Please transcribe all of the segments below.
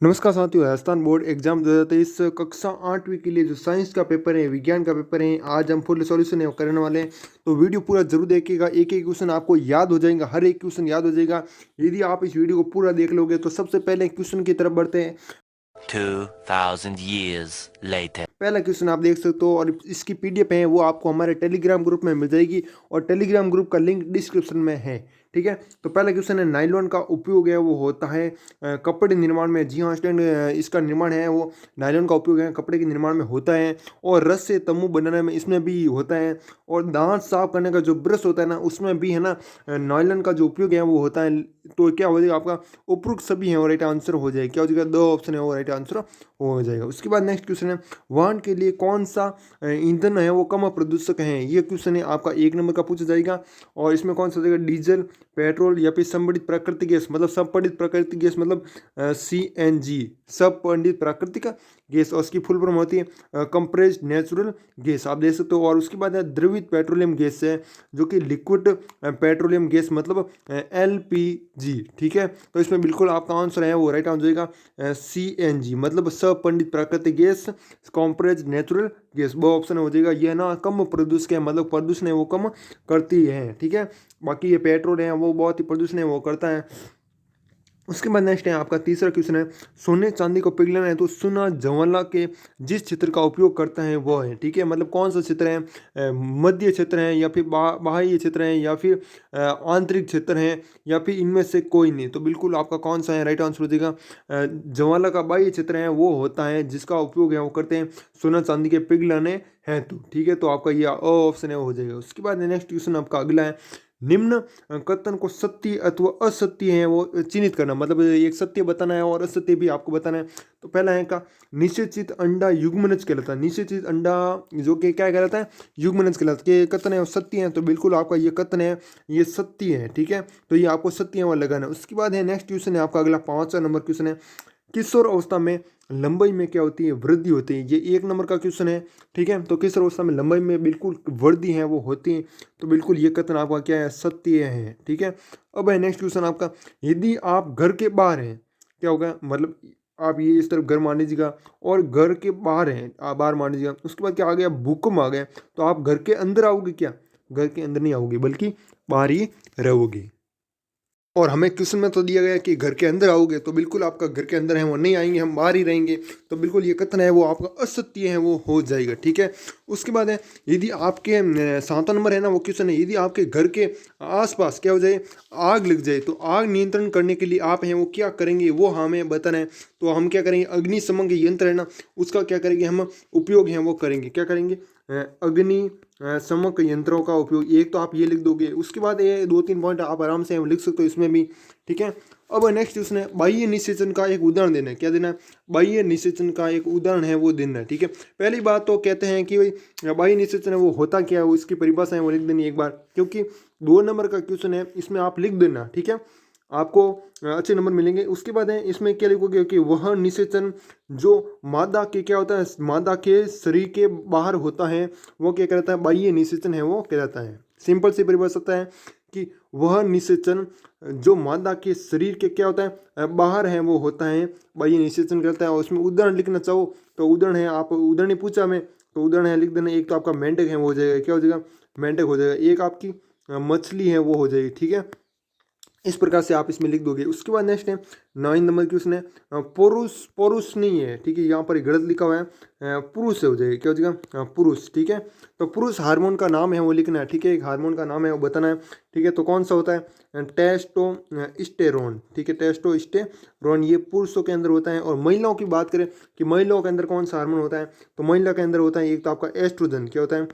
नमस्कार साथियों, Rajasthan board exam 2023 कक्षा 8वीं के लिए जो साइंस का पेपर है, विज्ञान का पेपर है, आज हम फुल सॉल्यूशन है करने वाले हैं। तो वीडियो पूरा जरूर देखिएगा, एक एक क्वेश्चन आपको याद हो जाएगा, हर एक क्वेश्चन याद हो जाएगा यदि आप इस वीडियो को पूरा देख लोगे। तो सबसे पहले क्वेश्चन की तरफ बढ़ते हैं। 2000 years later. पहला क्वेश्चन आप देख सकते हो और इसकी पीडीएफ है वो आपको हमारे टेलीग्राम ग्रुप में मिल जाएगी और टेलीग्राम ग्रुप का लिंक डिस्क्रिप्शन में है। ठीक है, तो पहला क्वेश्चन है, नायलॉन का उपयोग है वो होता है कपड़े निर्माण में। जी हाँ स्टूडेंट, इसका निर्माण है वो नायलॉन का उपयोग है कपड़े के निर्माण में होता है। और रस से तम्बू बनाने में इसमें भी होता है। और दांत साफ करने का जो ब्रश होता है ना, उसमें भी है ना नायलॉन का जो उपयोग है वो होता है। तो क्या हो जाएगा आपका उपरोक्त सभी है वो राइट आंसर हो जाएगा। क्या हो जाएगा, दो ऑप्शन है वो राइट आंसर हो जाएगा। उसके बाद नेक्स्ट क्वेश्चन है, वाहन के लिए कौन सा ईंधन है वो कम प्रदूषक है। ये क्वेश्चन है आपका 1 नंबर का पूछा जाएगा। और इसमें कौन सा हो जाएगा, डीजल, पेट्रोल या फिर संपीड़ित प्राकृतिक गैस। मतलब संपीड़ित प्राकृतिक गैस मतलब CNG, संपीड़ित प्राकृतिक गैस। और उसकी फुल फॉर्म होती है कंप्रेस्ड नेचुरल गैस, आप देख सकते हो। और उसके बाद है द्रवित पेट्रोलियम गैस है जो कि लिक्विड पेट्रोलियम गैस मतलब LPG। ठीक है, तो इसमें बिल्कुल आपका आंसर है वो राइट आंसर हो जाएगा CNG मतलब संपीड़ित प्राकृतिक गैस, कंप्रेस्ड नेचुरल गैस। वो ऑप्शन हो जाएगा। ये ना कम प्रदूषक है, मतलब प्रदूषण है वो कम करती है। ठीक है, बाकी ये पेट्रोल है वो बहुत ही प्रदूषण है वो करता है। उसके बाद नेक्स्ट है आपका तीसरा क्वेश्चन है, सोने चांदी को पिघलाना है तो सोना ज्वाला के जिस क्षेत्र का उपयोग करता है वो है। ठीक है, मतलब कौन सा क्षेत्र है, मध्य क्षेत्र है या फिर बाह्य क्षेत्र है या फिर आंतरिक क्षेत्र है या फिर इनमें से कोई नहीं। तो बिल्कुल आपका कौन सा है राइट आंसर हो जाएगा, ज्वाला का बाह्य क्षेत्र है वो होता है जिसका उपयोग है वो करते हैं सोना चांदी के पिघलाने हेतु। ठीक है, तो आपका ये ऑप्शन है वो हो जाएगा। उसके बाद नेक्स्ट क्वेश्चन आपका अगला है, निम्न कथन को सत्य अथवा असत्य है वो चिन्हित करना। मतलब एक सत्य बताना है और असत्य भी आपको बताना है। तो पहला है का, निषेचित अंडा युग्मनज कहलाता है। निषेचित अंडा जो कि क्या कहलाता है, युग्मनज कहलाता है। ये कथन है वो सत्य है, तो बिल्कुल आपका ये कथन है ये सत्य है। ठीक है, तो ये आपको सत्य है वो लगाना है। उसके बाद है नेक्स्ट क्वेश्चन है आपका अगला 5वां नंबर क्वेश्चन है, किशोर अवस्था में लंबाई में क्या होती है, वृद्धि होती है। ये 1 नंबर का क्वेश्चन है। ठीक है, तो किशोर अवस्था में लंबाई में बिल्कुल वृद्धि है वो होती है। तो बिल्कुल ये कथन आपका क्या है, सत्य है। ठीक है, अब है नेक्स्ट क्वेश्चन आपका, यदि आप घर के बाहर हैं क्या होगा, मतलब आप ये इस तरफ घर मान लीजिएगा और घर के बाहर हैं, आप बाहर मान लीजिएगा। उसके बाद क्या आ गया, भूकंप आ गया, तो आप घर के अंदर आओगे क्या, घर के अंदर नहीं आओगे बल्कि बाहर ही रहोगे। और हमें क्वेश्चन में तो दिया गया कि घर के अंदर आओगे, तो बिल्कुल आपका घर के अंदर है वो नहीं आएंगे, हम बाहर ही रहेंगे। तो बिल्कुल ये कथन है वो आपका असत्य है वो हो जाएगा। ठीक है, उसके बाद है, यदि आपके 7वां नंबर है ना वो क्वेश्चन है, यदि आपके घर के आसपास क्या हो जाए, आग लग जाए, तो आग नियंत्रण करने के लिए आप हैं वो क्या करेंगे वो हमें बताना है। तो हम क्या करेंगे, अग्निशमन यंत्र है ना उसका क्या करेंगे हम उपयोग है वो करेंगे। क्या करेंगे, अग्नि समक यंत्रों का उपयोग। एक तो आप ये लिख दोगे, उसके बाद ये 2-3 पॉइंट आप आराम से लिख सकते हो इसमें भी। ठीक है, अब नेक्स्ट उसने बाह्य निषेचन का एक उदाहरण देना है। क्या देना है, बाह्य निषेचन का एक उदाहरण है वो देना है। ठीक है, पहली बात तो कहते हैं कि भाई बाह्य निषेचन है वो होता क्या है, वो इसकी परिभाषा है वो लिख देनी एक बार, क्योंकि 2 नंबर का क्वेश्चन है इसमें आप लिख देना। ठीक है, आपको अच्छे नंबर मिलेंगे। उसके बाद है इसमें क्या लिखोगे कि वह निषेचन जो मादा के क्या होता है, मादा के शरीर के बाहर होता है वो क्या कहलाता है, बाह्य निषेचन है वो कहलाता है। सिंपल सी परिभाषा होता है कि वह निषेचन जो मादा के शरीर के क्या होता है, बाहर है वो होता है बाह्य निषेचन कहलाता है। और उसमें उदाहरण लिखना चाहो तो उदाहरण है, आप उदाहरण ही पूछा हमें तो उदाहरण है लिख देना। एक तो आपका मेंढक है वो हो जाएगा, क्या हो जाएगा, मेंढक हो जाएगा। एक आपकी मछली है वो हो जाएगी। ठीक है, इस प्रकार से आप इसमें लिख दोगे। उसके बाद नेक्स्ट है 9 नंबर की, उसने पुरुष, पुरुष नहीं है। ठीक है, यहाँ पर गलत लिखा हुआ है, पुरुष हो जाएगा। क्या हो जाएगा, पुरुष। ठीक है, तो पुरुष हार्मोन का नाम है वो लिखना है। ठीक है, एक हार्मोन का नाम है वो बताना है। ठीक है, तो कौन सा होता है, टेस्टोस्टेरोन। ठीक है, टेस्टोस्टेरोन ये पुरुषों के अंदर होता है। और महिलाओं की बात करें कि महिलाओं के अंदर कौन सा हार्मोन होता है, तो महिला के अंदर होता है एक तो आपका एस्ट्रोजन। क्या होता है,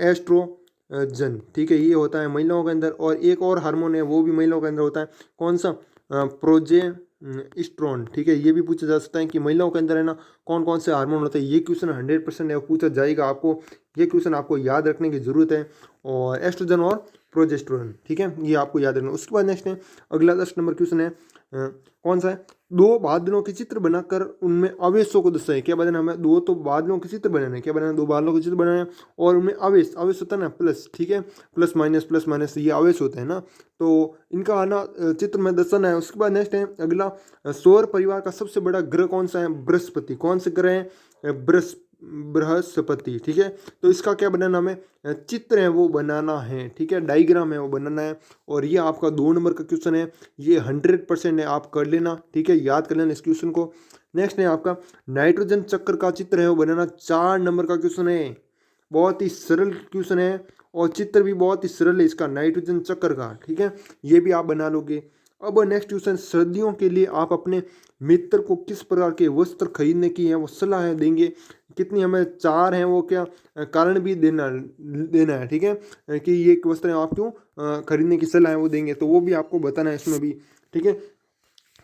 एस्ट्रो जन। ठीक है, ये होता है महिलाओं के अंदर। और एक और हार्मोन है वो भी महिलाओं के अंदर होता है, कौन सा, प्रोजेस्टेरोन। ठीक है, ये भी पूछा जा सकता है कि महिलाओं के अंदर है ना कौन कौन से हार्मोन होते हैं। ये क्वेश्चन 100% है पूछा जाएगा आपको, ये क्वेश्चन आपको याद रखने की जरूरत है। और एस्ट्रोजन और प्रोजेस्टेरोन, ठीक है, ये आपको याद रखना। उसके बाद नेक्स्ट है अगला 10 नंबर क्वेश्चन है, कौन सा है, दो बादलों के चित्र बनाकर उनमें आवेशों को दर्शाए। क्या बनाना हमें, दो तो बादलों के चित्र बनाना है, क्या बनाना है, दो बादलों के चित्र बनाना है और उनमें आवेश, आवेश होता है ना प्लस, ठीक है, प्लस माइनस ये आवेश होता है ना, तो इनका आना चित्र में दर्शाना है। उसके बाद नेक्स्ट है अगला, सौर परिवार का सबसे बड़ा ग्रह कौन सा है, बृहस्पति। कौन से ग्रह है, बृहस्पति, ठीक है। तो इसका क्या बनाना हमें, चित्र है वो बनाना है, ठीक है, डायग्राम है वो बनाना है। और ये आपका 2 नंबर का क्वेश्चन है, ये 100% है, आप कर लेना, ठीक है, याद कर लेना इस क्वेश्चन को। नेक्स्ट है आपका नाइट्रोजन चक्र का चित्र है वो बनाना, 4 नंबर का क्वेश्चन है, बहुत ही सरल क्वेश्चन है और चित्र भी बहुत ही सरल है इसका, नाइट्रोजन चक्र का, ठीक है, ये भी आप बना लोगे। अब नेक्स्ट क्वेश्चन, सर्दियों के लिए आप अपने मित्र को किस प्रकार के वस्त्र खरीदने की है वो सलाह देंगे, कितनी हमें 4 हैं वो, क्या कारण भी देना देना है, ठीक है, कि ये वस्त्र आप क्यों खरीदने की सलाह है वो देंगे, तो वो भी आपको बताना है इसमें भी, ठीक है।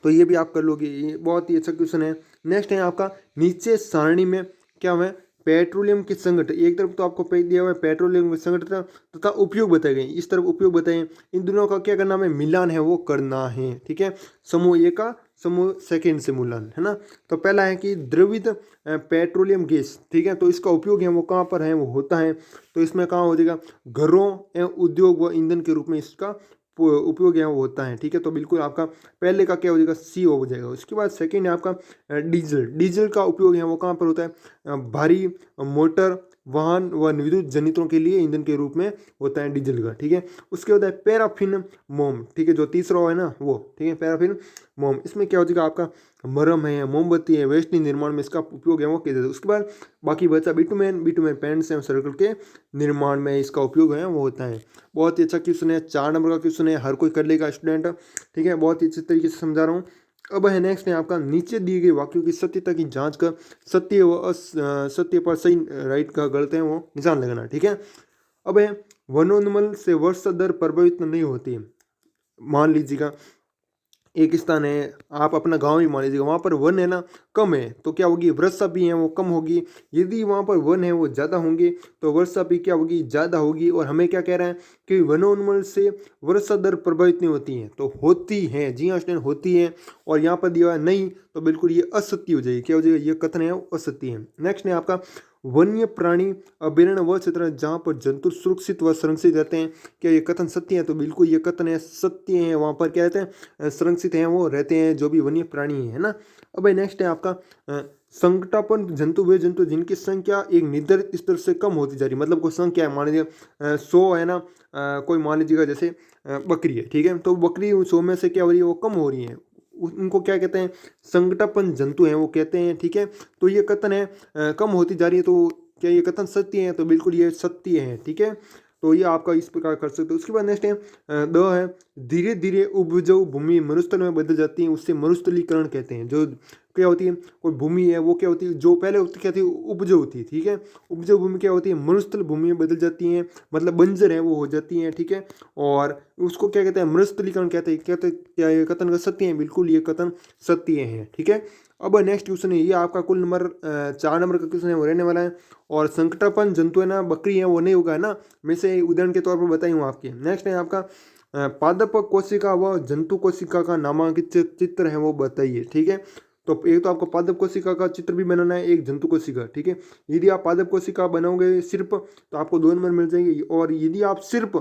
तो ये भी आप कर लोगे, ये बहुत ही अच्छा क्वेश्चन है। नेक्स्ट है आपका, नीचे सारणी में क्या है, पेट्रोलियम के संगठन, एक तरफ तो आपको पे दिया हुआ है पेट्रोलियम के संगठन तथा उपयोग बताए गए, इस तरफ उपयोग बताए, इन दोनों का क्या करना है, मिलान है वो करना है, ठीक है, समूह ए का समूह सेकेंड से मिलान है ना। तो पहला है कि द्रवित पेट्रोलियम गैस, ठीक है, तो इसका उपयोग है वो कहाँ पर है, वो होता है, तो इसमें कहाँ हो जाएगा, घरों एवं उद्योग व ईंधन के रूप में इसका उपयोग यहाँ होता है, ठीक है। तो बिल्कुल आपका पहले का क्या हो जाएगा, सी हो जाएगा। उसके बाद सेकंड है आपका डीजल, डीजल का उपयोग है वो कहाँ पर होता है, भारी मोटर वाहन व विद्युत जनित्रों के लिए ईंधन के रूप में होता है डीजल का, ठीक है। उसके बाद है पैराफिन मोम, ठीक है, जो तीसरा है ना वो, ठीक है, पैराफिन मोम, इसमें क्या हो जाएगा आपका मरहम है, मोमबत्ती है, वेस्टनी निर्माण में इसका उपयोग है वो किया जाता है। उसके बाद बाकी बचा बिटुमेन, बिटुमेन पेंट्स एवं सर्कल के निर्माण में इसका उपयोग है वो होता है। बहुत ही अच्छा क्वेश्चन है, 4 नंबर का क्वेश्चन है, हर कोई कर लेगा स्टूडेंट, ठीक है, बहुत ही अच्छे तरीके से समझा रहा हूँ। अब है नेक्स्ट है आपका, नीचे दिए गए वाक्यों की सत्यता की जांच कर सत्य व असत्य पर सही राइट का गलत है वो निशान लगाना, ठीक है। अब है वनोन्मूलन से वर्षा दर प्रभावित नहीं होती है। मान लीजिएगा एक स्थान है, आप अपना गांव ही मान लीजिएगा, वहाँ पर वन है ना कम है, तो क्या होगी, वर्षा भी है वो कम होगी। यदि वहाँ पर वन है वो ज़्यादा होंगे तो वर्षा भी क्या होगी, ज़्यादा होगी। और हमें क्या कह रहा है कि वनोन्मूलन से वर्षा दर प्रभावित नहीं होती है, तो होती है, जी हाँ स्टूडेंट, होती है। और यहाँ पर दिया हुआ है नहीं, तो बिल्कुल ये असत्य हो जाएगी, क्या हो जाएगा, ये कथन है वो असत्य है। नेक्स्ट है आपका, वन्य प्राणी अभ्यारण्य वह क्षेत्र है जहाँ पर जंतु सुरक्षित व संरक्षित रहते हैं, क्या ये कथन सत्य है, तो बिल्कुल ये कथन है सत्य है, वहाँ पर क्या रहते हैं, संरक्षित हैं वो रहते हैं जो भी वन्य प्राणी है ना। अब भाई नेक्स्ट है आपका, संकटापन जंतु वे जंतु जिनकी संख्या एक निर्धारित स्तर से कम होती जा रही है, मतलब कोई संख्या है, मान लीजिए 100 है ना, कोई मान लीजिएगा जैसे बकरी है, ठीक है, तो बकरी 100 में से क्या हो रही है, वो कम हो रही है, उनको क्या कहते हैं, संकटापन जंतु हैं वो कहते हैं, ठीक है। तो ये कथन है कम होती जा रही है, तो क्या ये कथन सत्य है, तो बिल्कुल ये सत्य है, ठीक है। तो ये आपका इस प्रकार कर सकते हो। उसके बाद नेक्स्ट है द है, धीरे धीरे उपजाऊ भूमि मरुस्थल में बदल जाती है, उससे मरुस्थलीकरण कहते हैं। जो क्या होती है, कोई भूमि है वो क्या होती है, जो पहले होती क्या थी, उपजाऊ थी, ठीक है, उपजाऊ भूमि क्या होती है, मरुस्थल भूमि में बदल जाती है, मतलब बंजर है वो हो जाती है, ठीक है। और उसको क्या कहते हैं, मरुस्थलीकरण कहते हैं। कहते क्या ये कथन का सत्य है, बिल्कुल ये कथन सत्य है, ठीक है। अब नेक्स्ट क्वेश्चन है, ये आपका कुल नंबर 4 नंबर का क्वेश्चन है वो रहने वाला है। और संकटापन जंतु है ना, बकरी है वो नहीं होगा है ना, मैं से उदाहरण के तौर पर बताई हूँ आपके। नेक्स्ट है आपका पादप कोशिका व जंतु कोशिका का नामांकित चित्र है वो बताइए, ठीक है। तो एक तो आपको पादप कोशिका का चित्र भी बनाना है, एक जंतु कोशिका, ठीक है। यदि आप पादप कोशिका बनाओगे सिर्फ तो आपको 2 नंबर मिल जाएंगे, और यदि आप सिर्फ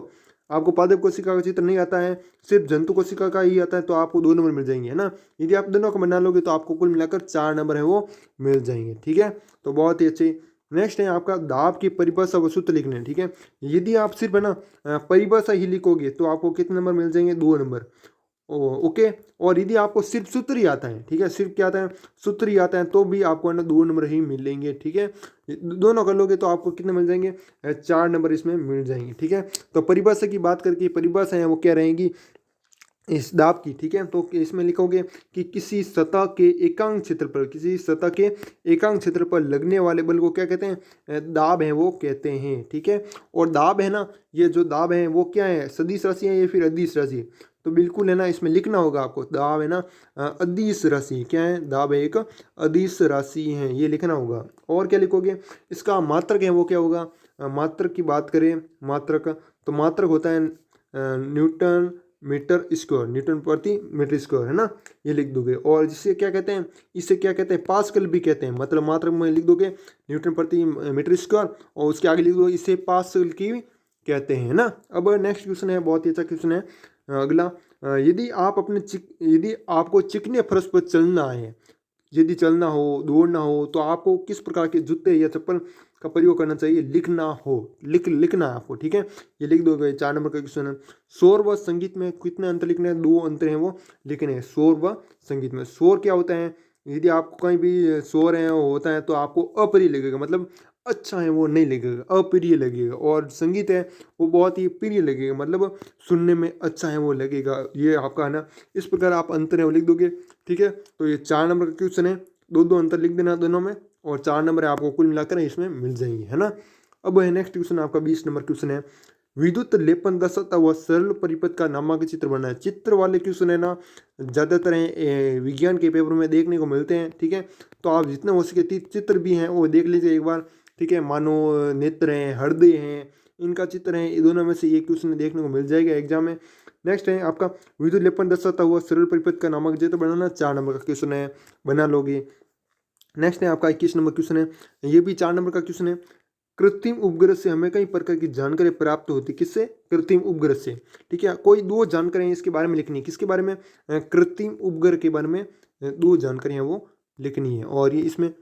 आपको पादप कोशिका का चित्र नहीं आता है, सिर्फ जंतु कोशिका का ही आता है, तो आपको 2 नंबर मिल जाएंगे, है ना। यदि आप दोनों को बना लोगे तो आपको कुल मिलाकर 4 नंबर है वो मिल जाएंगे, ठीक है। तो बहुत ही अच्छे। नेक्स्ट है आपका दाब की परिभाषा व सूत्र लिखने, ठीक है। यदि आप सिर्फ है ना परिभाषा ही लिखोगे तो आपको कितने नंबर मिल जाएंगे, 2 नंबर। ओके। और यदि आपको सिर्फ सूत्र ही आता है, ठीक है, सिर्फ क्या आता है, सूत्र ही आता है, तो भी आपको है ना 2 नंबर ही मिलेंगे, ठीक है। दोनों कर लोगे तो आपको कितने मिल जाएंगे, 4 नंबर इसमें मिल जाएंगे, ठीक है। तो परिभाषा की बात करके, परिभाषा है वो क्या रहेगी इस दाब की, ठीक है। तो इसमें लिखोगे कि किसी सतह के एकांक क्षेत्र पर, किसी सतह के एकांक क्षेत्र पर लगने वाले बल को क्या कहते हैं, दाब है वो कहते हैं, ठीक है। और दाब है ना, ये जो दाब है वो क्या है, सदिश राशि है या फिर अदिश राशि, तो बिल्कुल है ना इसमें लिखना होगा आपको, दाब है ना अदिश राशि, क्या है, दाब है एक अदिश राशि है, ये लिखना होगा। और क्या लिखोगे, इसका मात्रक है वो क्या होगा, मात्रक की बात करें, मात्रक, तो मात्रक होता है न्यूटन मीटर स्क्वायर, न्यूटन प्रति मीटर स्क्वायर, है ना, ये लिख दोगे। और जिससे क्या कहते हैं, इसे क्या कहते हैं, पास्कल भी कहते हैं, मतलब मात्रा में लिख दोगे न्यूटन प्रति मीटर स्क्वायर और उसके आगे लिख दोगे इसे पास्कल की कहते हैं, ना। अब नेक्स्ट क्वेश्चन है, बहुत ही अच्छा क्वेश्चन है अगला। यदि आपको चिकने फर्श पर चलना है, यदि चलना हो, दौड़ना हो, तो आपको किस प्रकार के जूते या चप्पल का प्रयोग करना चाहिए, लिखना है आपको, ठीक है। ये लिख दोगे। 4 नंबर का क्वेश्चन है, शोर व संगीत में कितने अंतर लिखने हैं, 2 अंतर हैं वो लिखने हैं। शोर व संगीत में, शोर क्या होता है, यदि आपको कहीं भी शोर है होता है तो आपको अप्रिय लगेगा, मतलब अच्छा है वो नहीं लगेगा, अप्रिय लगेगा। और संगीत है वो बहुत ही प्रिय लगेगा, मतलब सुनने में अच्छा है वो लगेगा, ये आपका है ना। इस प्रकार आप अंतर है वो लिख दोगे, ठीक है। तो ये 4 नंबर का क्वेश्चन है, 2 अंतर लिख देना दोनों में, और 4 नंबर आपको कुल मिलाकर इसमें मिल जाएंगे, है ना। अब है नेक्स्ट क्वेश्चन आपका 20 नंबर क्वेश्चन है, विद्युत लेपन दर्शाता हुआ सरल परिपथ का नामक चित्र बना है। चित्र वाले क्वेश्चन है ना, ज़्यादातर विज्ञान के पेपर में देखने को मिलते हैं, ठीक है। तो आप जितना हो सके चित्र भी हैं वो देख लीजिए एक बार, ठीक है। मानो नेत्र हैं, हृदय हैं, इनका चित्र है, ये दोनों में से एक क्वेश्चन देखने को मिल जाएगा एग्जाम में। नेक्स्ट है आपका, विद्युत लेपन दर्शाता हुआ सरल परिपथ का नामक चित्र बनाना, 4 नंबर का क्वेश्चन है, बना लोगे। नेक्स्ट है आपका 21 नंबर क्वेश्चन है, ये भी 4 नंबर का क्वेश्चन है, कृत्रिम उपग्रह से हमें कई प्रकार की जानकारी प्राप्त होती है, किससे, कृत्रिम उपग्रह से, ठीक है। कोई 2 जानकारी इसके बारे में लिखनी है, किसके बारे में, कृत्रिम उपग्रह के बारे में 2 जानकारियाँ वो लिखनी है, और ये इसमें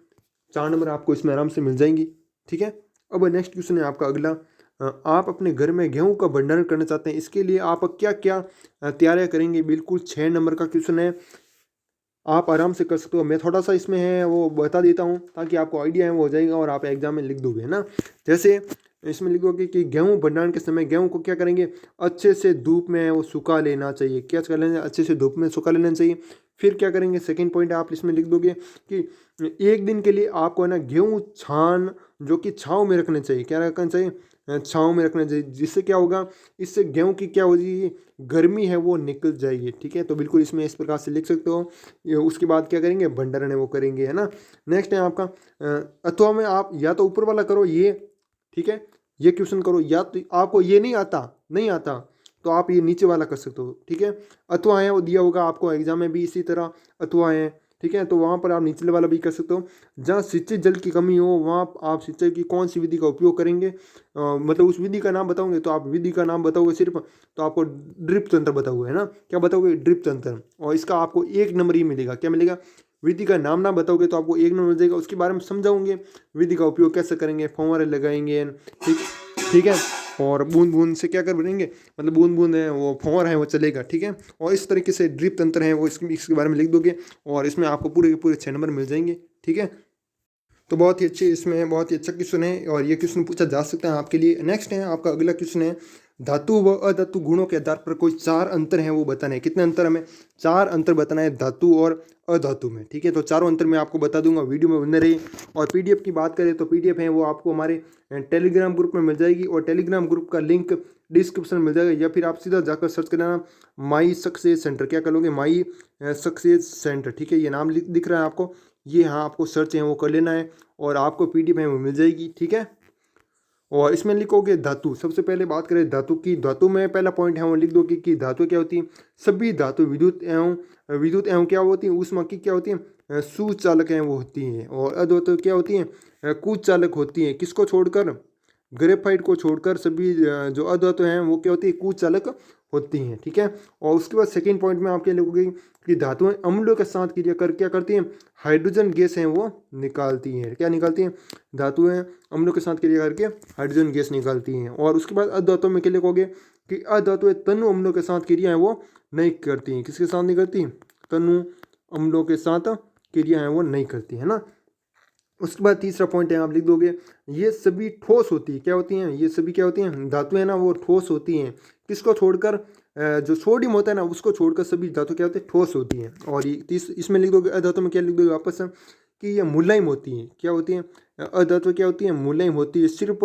4 नंबर आपको इसमें आराम से मिल जाएंगी, ठीक है। अब नेक्स्ट क्वेश्चन है आपका अगला, आप अपने घर में गेहूं का भंडारण करना चाहते हैं, इसके लिए आप क्या क्या तैयारियां करेंगे, बिल्कुल 6 नंबर का क्वेश्चन है, आप आराम से कर सकते हो। मैं थोड़ा सा इसमें है वो बता देता हूँ ताकि आपको आइडिया है वो हो जाएगा और आप एग्जाम में लिख दोगे, है ना। जैसे इसमें लिखोगे कि गेहूं भंडारण के समय गेहूं को क्या करेंगे, अच्छे से धूप में वो सुखा लेना चाहिए, क्या कर लेना, अच्छे से धूप में सुखा लेना चाहिए। फिर क्या करेंगे, सेकंड पॉइंट आप इसमें लिख दोगे कि 1 दिन के लिए आपको है ना गेहूँ छान जो कि छाँव में रखना चाहिए, क्या रखना चाहिए, छाँव में रखना चाहिए। जिससे क्या होगा, इससे गेहूँ की क्या हो जाएगी, गर्मी है वो निकल जाएगी, ठीक है। तो बिल्कुल इसमें इस प्रकार से लिख सकते हो। उसके बाद क्या करेंगे, भंडारण है वो करेंगे, है ना। नेक्स्ट है आपका, अथवा में आप या तो ऊपर वाला करो ये, ठीक है, ये क्वेश्चन करो, या तो आपको ये नहीं आता तो आप ये नीचे वाला कर सकते हो, ठीक है। अथवा है वो दिया होगा आपको एग्जाम में भी इसी तरह अथवा है, ठीक है। तो वहाँ पर आप निचले वाला भी कर सकते हो। जहाँ सिंचित जल की कमी हो वहाँ आप सिंचाई की कौन सी विधि का उपयोग करेंगे, मतलब उस विधि का नाम बताओगे, तो आप विधि का नाम बताओगे सिर्फ, तो आपको ड्रिप तंत्र बताओगे, है ना, क्या बताओगे, ड्रिप तंत्र। और इसका आपको 1 नंबर ही मिलेगा, क्या मिलेगा, विधि का नाम ना बताओगे तो आपको 1 नंबर मिल जाएगा। उसके बारे में समझाओगे, विधि का उपयोग कैसे करेंगे, फव्वारे लगाएंगे, ठीक है। और बूंद बूंद से क्या कर बनेंगे, मतलब बूंद बूंद है वो फव्वारा है वो चलेगा, ठीक है। और इस तरीके से ड्रिप तंत्र है वो इसके बारे में लिख दोगे और इसमें आपको पूरे के पूरे 6 नंबर मिल जाएंगे, ठीक है। तो बहुत ही अच्छे, इसमें बहुत ही अच्छा क्वेश्चन है और ये क्वेश्चन पूछा जा सकता है आपके लिए। नेक्स्ट है आपका अगला क्वेश्चन है, धातु व अधातु गुणों के आधार पर कोई 4 अंतर हैं वो बताना है। कितने अंतर, हमें 4 अंतर बताना है धातु और अधातु में, ठीक है। तो चारों अंतर मैं आपको बता दूंगा, वीडियो में बने रही। और पीडीएफ की बात करें तो पीडीएफ है वो आपको हमारे टेलीग्राम ग्रुप में मिल जाएगी और टेलीग्राम ग्रुप का लिंक डिस्क्रिप्शन में मिल जाएगा, या फिर आप सीधा जाकर सर्च करना माई सक्सेस सेंटर, क्या करोगे, माई सक्सेस सेंटर, ठीक है। ये नाम दिख रहा है आपको, ये हाँ आपको सर्च है वो कर लेना है और आपको पीडीएफ है वो मिल जाएगी, ठीक है। और इसमें लिखोगे धातु, सबसे पहले बात करें धातु की, धातु में पहला पॉइंट है वो लिख दोगे कि धातु क्या होती है, सभी धातु विद्युत एवं क्या होती है, ऊष्मा की क्या होती है, सुचालक हैं वो होती हैं। और अधातु क्या होती है, कुचालक होती हैं, किसको छोड़कर, ग्रेफाइट को छोड़कर सभी जो अधातु हैं वो क्या होती है, कुचालक होती हैं, ठीक है। और उसके बाद सेकंड पॉइंट में आप क्या लिखोगे कि धातुएं अम्लों के साथ क्रिया कर क्या करती हैं, हाइड्रोजन गैस हैं वो निकालती हैं, क्या निकालती हैं, धातुएं अम्लों के साथ क्रिया करके हाइड्रोजन गैस निकालती हैं। और उसके बाद अधातुओं में क्या लिखोगे कि अधातुएं तनु अम्लों के साथ क्रिया है वो नहीं करती हैं, किसके साथ नहीं करती, तनु अम्लों के साथ क्रिया है वो नहीं करती है ना। उसके बाद तीसरा पॉइंट है आप लिख दोगे, ये सभी ठोस होती है, क्या होती हैं, ये सभी क्या होती हैं, धातुएं हैं ना वो ठोस होती हैं, किसको छोड़कर, जो सोडियम होता है ना उसको छोड़कर सभी धातु क्या होती है, ठोस होती हैं। और ये इसमें लिख दोगे अधातु में क्या लिख दोगे वापस कि ये मुलायम होती हैं, क्या होती हैं, अधातु क्या होती है, मुलायम होती है, सिर्फ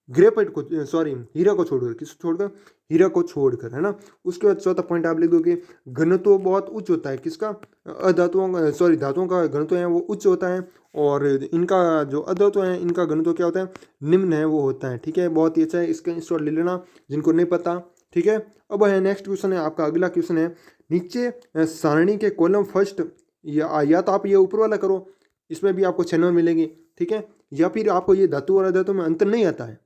ग्रेफाइट को, सॉरी हीरा को छोड़कर, किसको छोड़कर, हीरा को छोड़कर, है ना। उसके बाद चौथा पॉइंट आप लिख दोगे, घनत्व बहुत उच्च होता है, किसका, अधातुओं का, सॉरी धातुओं का घनत्व है वो उच्च होता है और इनका जो अधातु है इनका घनत्व क्या होता है, निम्न है वो होता है, ठीक है। बहुत ही अच्छा है, इसका इंस्टॉल ले लेना जिनको नहीं पता, ठीक है। अब है नेक्स्ट क्वेश्चन है आपका, अगला क्वेश्चन है नीचे सारणी के कॉलम फर्स्ट या तो आप ये ऊपर वाला करो, इसमें भी आपको 6 नंबर मिलेंगे, ठीक है, या फिर आपको ये धातु और अधातु में अंतर नहीं आता है,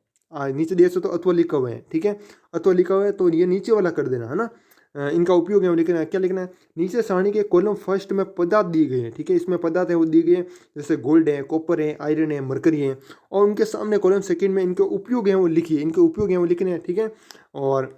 नीचे देख सकते तो अथवा लिखा हुआ है, ठीक है, अथवा लिखा हुआ है तो ये नीचे वाला कर देना है ना। इनका उपयोग है वो लिखना है, क्या लिखना है, नीचे सारणी के कॉलम फर्स्ट में पदार्थ दिए गए हैं, ठीक है, इसमें पदार्थ है वो दिए गए हैं, जैसे गोल्ड है, कॉपर है, आयरन है, मरकरी है, और उनके सामने कॉलम सेकंड में इनके उपयोग हैं वो लिखिए, इनके उपयोग हैं वो लिखने हैं, ठीक है, और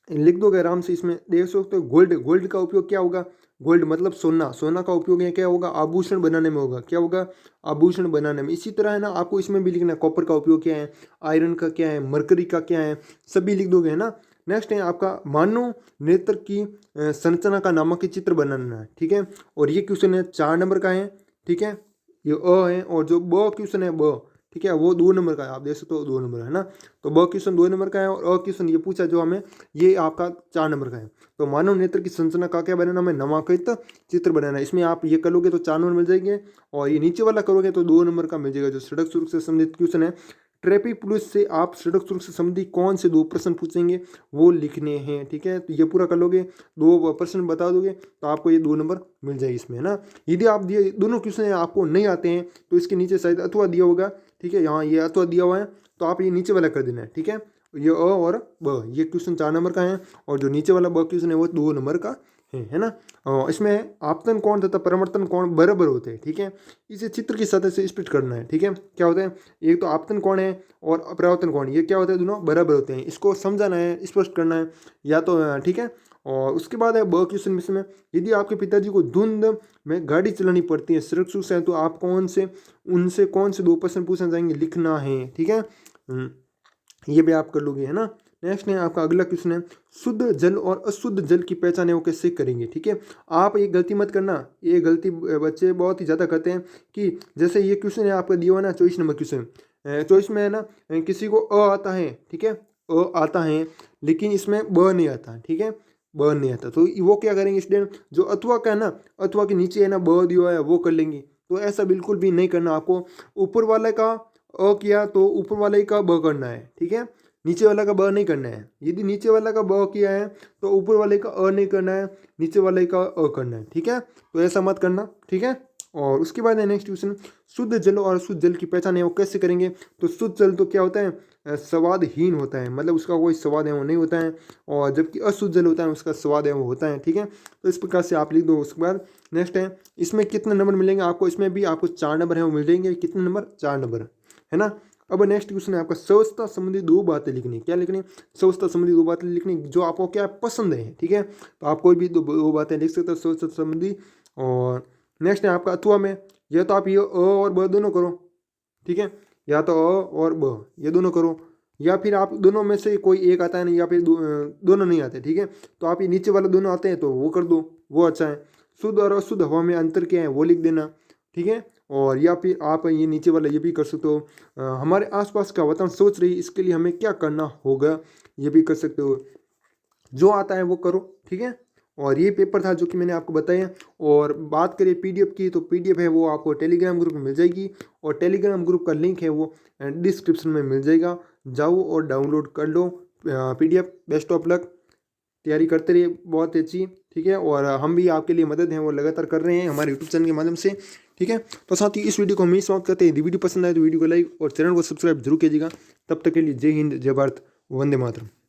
लिख दोगे आराम से। इसमें देख सकते हो गोल्ड का उपयोग क्या होगा, गोल्ड मतलब सोना का उपयोग है क्या होगा, आभूषण बनाने में होगा, क्या होगा, आभूषण बनाने में। इसी तरह है ना आपको इसमें भी लिखना है, कॉपर का उपयोग क्या है, आयरन का क्या है, मरकरी का क्या है, सभी लिख दोगे है ना। नेक्स्ट है आपका मानव नेत्र की संरचना का नामक चित्र बनाना है, ठीक है, और ये क्वेश्चन है 4 नंबर का है, ठीक है, ये है, और जो ब क्वेश्चन है ब, ठीक है, वो 2 नंबर का है, आप देख सकते हो 2 नंबर है ना, तो ब क्वेश्चन 2 नंबर का है, और क्वेश्चन ये पूछा जो हमें, ये आपका 4 नंबर का है। तो मानव नेत्र की संरचना का क्या बनाना, हमें नामांकित चित्र बनाना है। इसमें आप ये करोगे तो 4 नंबर मिल जाएंगे, और ये नीचे वाला करोगे तो 2 नंबर का मिल जाएगा। जो सड़क सुरक्षा से संबंधित क्वेश्चन है, ट्रैफिक पुलिस से आप सड़क सुरक्षा से संबंधी कौन से 2 प्रश्न पूछेंगे वो लिखने हैं, ठीक है, तो ये पूरा कर लोगे, 2 प्रश्न बता दोगे तो आपको ये 2 नंबर मिल जाएगी इसमें, है ना। यदि आप दिए दोनों क्वेश्चन आपको नहीं आते हैं तो इसके नीचे शायद अथवा दिया होगा, ठीक है, यहाँ ये अथवा दिया हुआ है, तो आप ये नीचे वाला कर देना है, ठीक है, ये अ और ब, ये क्वेश्चन 4 नंबर का है, और जो नीचे वाला ब क्वेश्चन है वो 2 नंबर का है ना। इसमें आपतन कोण तथा परिवर्तन कोण बराबर होते हैं, ठीक है, इसे चित्र की सतह से स्प्लिट करना है, ठीक है, क्या होता है, एक तो आपतन कोण है और अपरावर्तन कोण, ये क्या होता है, दोनों बराबर होते हैं, इसको समझाना है, स्पष्ट करना है या तो, ठीक है। और उसके बाद है ब क्वेश्चन में, यदि आपके पिताजी को धुंध में गाड़ी चलानी पड़ती है, सड़क सुरक्षा है, तो आप उनसे कौन से 2 प्रश्न पूछना चाहेंगे, लिखना है, ठीक है, ये भी आप कर लोगे, है ना। नेक्स्ट है आपका अगला क्वेश्चन है शुद्ध जल और अशुद्ध जल की पहचान है वो कैसे करेंगे, ठीक है। आप ये गलती मत करना, ये गलती बच्चे बहुत ही ज़्यादा करते हैं कि जैसे ये क्वेश्चन है आपका दिया हुआ ना 24 नंबर क्वेश्चन, 24 में है ना, किसी को अ आता है, ठीक है, अ आता है, लेकिन इसमें ब नहीं आता, ठीक है, ब नहीं आता, तो वो क्या करेंगे स्टूडेंट, जो अथवा का है ना, अथवा के नीचे है ना ब दिया हुआ है वो कर लेंगे। तो ऐसा बिल्कुल भी नहीं करना, आपको ऊपर वाले का अ किया तो ऊपर वाले का ब करना है, ठीक है, नीचे वाला का ब नहीं करना है। यदि नीचे वाला का ब किया है तो ऊपर वाले का अ नहीं करना है, नीचे वाले का अ करना है, ठीक है, तो ऐसा मत करना, ठीक है। और उसके बाद है नेक्स्ट क्वेश्चन शुद्ध जल और अशुद्ध जल की पहचान है वो कैसे करेंगे। तो शुद्ध जल तो क्या होता है, स्वादहीन होता है, मतलब उसका कोई स्वाद है वो नहीं होता है, और जबकि अशुद्ध जल होता है उसका स्वाद है वो होता है, ठीक है, तो इस प्रकार से आप लिख दो। उसके बाद नेक्स्ट है इसमें कितने नंबर मिलेंगे आपको, इसमें भी आपको 4 नंबर है वो मिल जाएंगे, कितने नंबर, 4 नंबर, है ना। अब नेक्स्ट क्वेश्चन है आपका स्वच्छता संबंधी 2 बातें लिखनी, क्या लिखनी, स्वच्छता संबंधी 2 बातें लिखनी जो आपको क्या पसंद है, ठीक है, तो आप कोई भी 2 बातें लिख सकते हो स्वच्छता संबंधी। और नेक्स्ट है आपका अथवा में, या तो आप ये अ और ब दोनों करो, ठीक है, या तो अ और ब ये दोनों करो, या फिर आप दोनों में से कोई एक आता है नहीं, या फिर दोनों नहीं आते, ठीक है, तो आप ये नीचे वाले दोनों आते हैं तो वो कर दो, वो अच्छा है। शुद्ध और अशुद्ध हवा में अंतर क्या है वो लिख देना, ठीक है, और या फिर आप ये नीचे वाला ये भी कर सकते हो, हमारे आसपास का वातावरण सोच रही इसके लिए हमें क्या करना होगा, ये भी कर सकते हो, जो आता है वो करो, ठीक है। और ये पेपर था जो कि मैंने आपको बताया। और बात करें पीडीएफ की, तो पीडीएफ है वो आपको टेलीग्राम ग्रुप में मिल जाएगी, और टेलीग्राम ग्रुप का लिंक है वो डिस्क्रिप्शन में मिल जाएगा, जाओ और डाउनलोड कर लो पीडीएफ। बेस्ट ऑफ लक, तैयारी करते रहिए बहुत अच्छी, ठीक है, और हम भी आपके लिए मदद है वो लगातार कर रहे हैं हमारे यूट्यूब चैनल के माध्यम से, ठीक है। तो साथ ही इस वीडियो को हम यही समाप्त करते हैं। यदि वीडियो पसंद आए तो वीडियो को लाइक और चैनल को सब्सक्राइब जरूर कीजिएगा। तब तक के लिए जय हिंद, जय भारत, वंदे मातरम।